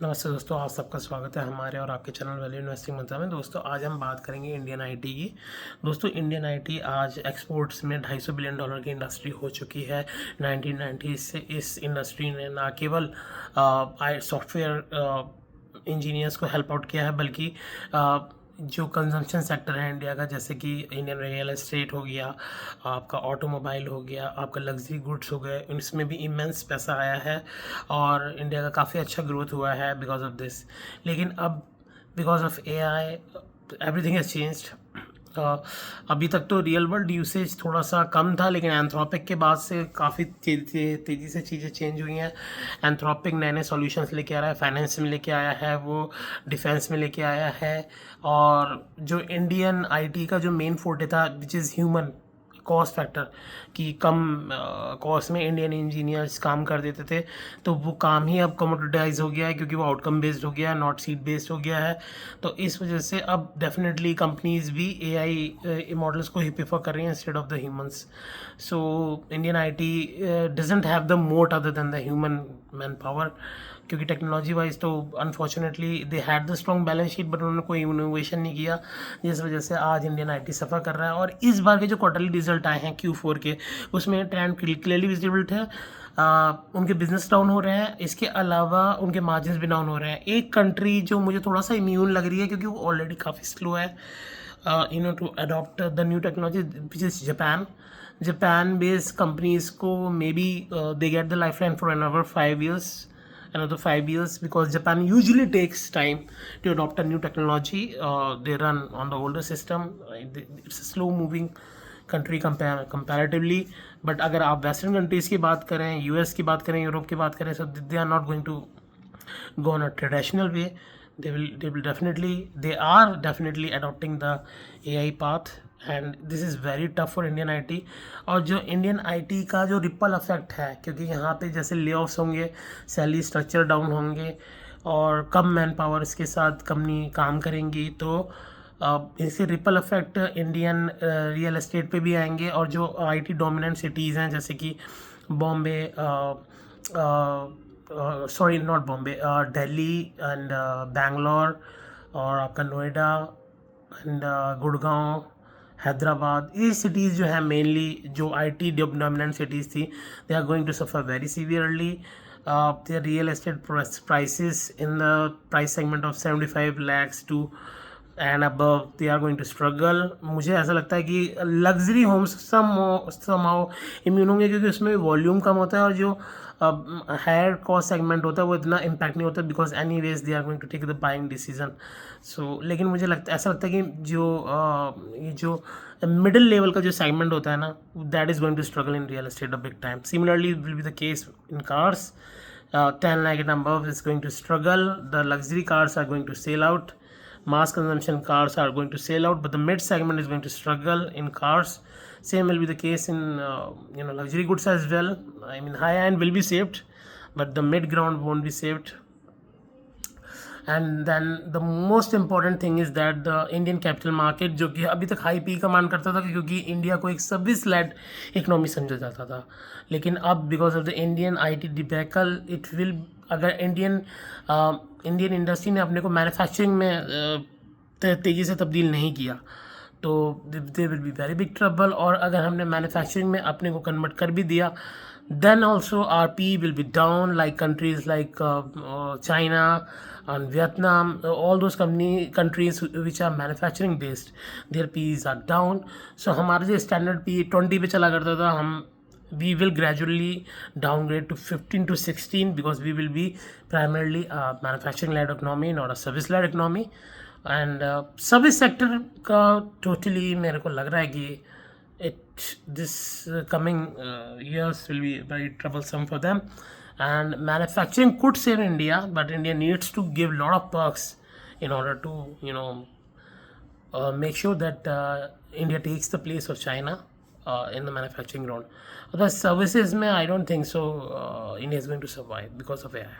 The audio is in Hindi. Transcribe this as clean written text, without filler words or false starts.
नमस्ते दोस्तों, आप सबका स्वागत है हमारे और आपके चैनल वैल्यू इन्वेस्टिंग मंत्रा में। दोस्तों आज हम बात करेंगे इंडियन आईटी की। दोस्तों इंडियन आईटी आज एक्सपोर्ट्स में $250 बिलियन की इंडस्ट्री हो चुकी है। 1990 से इस इंडस्ट्री ने ना केवल सॉफ्टवेयर इंजीनियर्स को हेल्प आउट किया है, बल्कि जो कंजम्पशन सेक्टर है इंडिया का, जैसे कि इंडियन रियल एस्टेट हो गया, आपका ऑटोमोबाइल हो गया, आपका लग्जरी गुड्स हो गए, इसमें भी इमेंस पैसा आया है और इंडिया का काफ़ी अच्छा ग्रोथ हुआ है बिकॉज ऑफ दिस। लेकिन अब because of AI everything has changed. अभी तक तो रियल वर्ल्ड यूसेज थोड़ा सा कम था, लेकिन एंथ्रोपिक के बाद से काफ़ी तेज़ी से चीज़ें चेंज हुई हैं। एंथ्रोपिक नए नए सॉल्यूशंस लेके आ रहा है, फाइनेंस में लेके आया है, वो डिफेंस में लेके आया है। और जो इंडियन आईटी का जो मेन फोर्टे था, which is human cost factor, कि कम कॉस्ट में इंडियन इंजीनियर्स काम कर देते थे, तो वो काम ही अब कमोडिटाइज हो गया है, क्योंकि वो आउटकम बेस्ड हो गया है, नॉट सीट बेस्ड हो गया है। तो इस वजह से अब डेफिनेटली कंपनीज भी एआई मॉडल्स को ही प्रेफर कर रही हैं instead of the humans. So Indian IT doesn't have the moat other than the human man power, क्योंकि टेक्नोलॉजी वाइज तो unfortunately they had the strong balance sheet, but उन्होंने कोई इनोवेशन नहीं किया, जिस वजह से आज इंडियन आईटी सफ़र कर रहा है। और इस बार के जो क्वार्टरली रिजल्ट आए हैं Q4 के, उसमें ट्रेंड क्लियरली विजिबल है। उनके बिजनेस डाउन हो रहे हैं, इसके अलावा उनके मार्जिन भी डाउन हो रहे हैं। एक कंट्री जो मुझे थोड़ा सा इम्यून लग रही है, क्योंकि वो ऑलरेडी काफ़ी स्लो है to adopt the new technology, which is Japan based companies को may be they get the life line for another 5 years, because Japan usually takes time to adopt a new technology. They run on the older system. It's a slow moving country comparatively. But अगर आप वेस्टर्न कंट्रीज़ की बात करें, यूएस की बात करें, यूरोप की बात करें, so they are not going to go on a traditional way. They are definitely adopting the AI path, and this is very tough for Indian IT. और जो इंडियन आईटी का जो रिपल इफेक्ट है, क्योंकि यहाँ पे जैसे ले ऑफ्स होंगे, सैलरी स्ट्रक्चर डाउन होंगे और कम मैन पावर के साथ कंपनी काम करेंगी, तो इसके ripple effect Indian real estate पे भी आएंगे। और जो आईटी डोमिनेंट सिटीज़ हैं, जैसे कि Bombay, sorry not Bombay, Delhi and Bangalore, और आपका नोएडा एंड गुड़गांव, हैदराबाद, ये सिटीज़ जो है मेनली जो आईटी डोमिनेंट सिटीज़ थी, they are going to suffer very severely. their real estate prices in the price segment of 75 lakhs to and above, they are going to struggle. मुझे ऐसा लगता है कि लग्जरी होम्स somehow इम्यून होंगे, क्योंकि उसमें वॉल्यूम कम होता है और जो हायर कॉस्ट सेगमेंट होता है वो इतना इम्पैक्ट नहीं होता, because anyways they are going to take the buying decision. So लेकिन मुझे ऐसा लगता है कि ये जो मिडिल लेवल का जो सेगमेंट होता है ना, that is going to struggle in real estate a big time. Similarly will be the case in cars. 10 lakh and above is going to struggle. The luxury cars are going to sell out. Mass consumption cars are going to sell out, but the mid segment is going to struggle in cars. Same will be the case in luxury goods as well. I mean, high end will be saved, but the mid ground won't be saved. And then the most important thing is that the Indian capital market, जो कि अभी तक हाई पी कमांड करता था, क्योंकि इंडिया को एक सर्विस लेड इकनॉमी समझा जाता था, लेकिन अब because of the Indian IT debacle, it will, अगर इंडियन इंडस्ट्री ने अपने को मैन्युफैक्चरिंग में तेज़ी से तब्दील नहीं किया, तो they will be very big trouble. और अगर हमने मैन्युफैक्चरिंग में अपने को कन्वर्ट कर भी दिया, then also our PE will be down, like countries like China and Vietnam, all those countries which are manufacturing based, their PEs are down. So हमारा जो standard PE 20 पे चला करता था, we will gradually downgrade to 15 to 16, because we will be primarily a manufacturing led economy, not a service led economy. And service sector का totally मेरे को लग रहा है कि this coming years will be very troublesome for them. And manufacturing could save India, but India needs to give a lot of perks in order to make sure that India takes the place of China in the manufacturing ground. The services, I don't think so India is going to survive because of AI.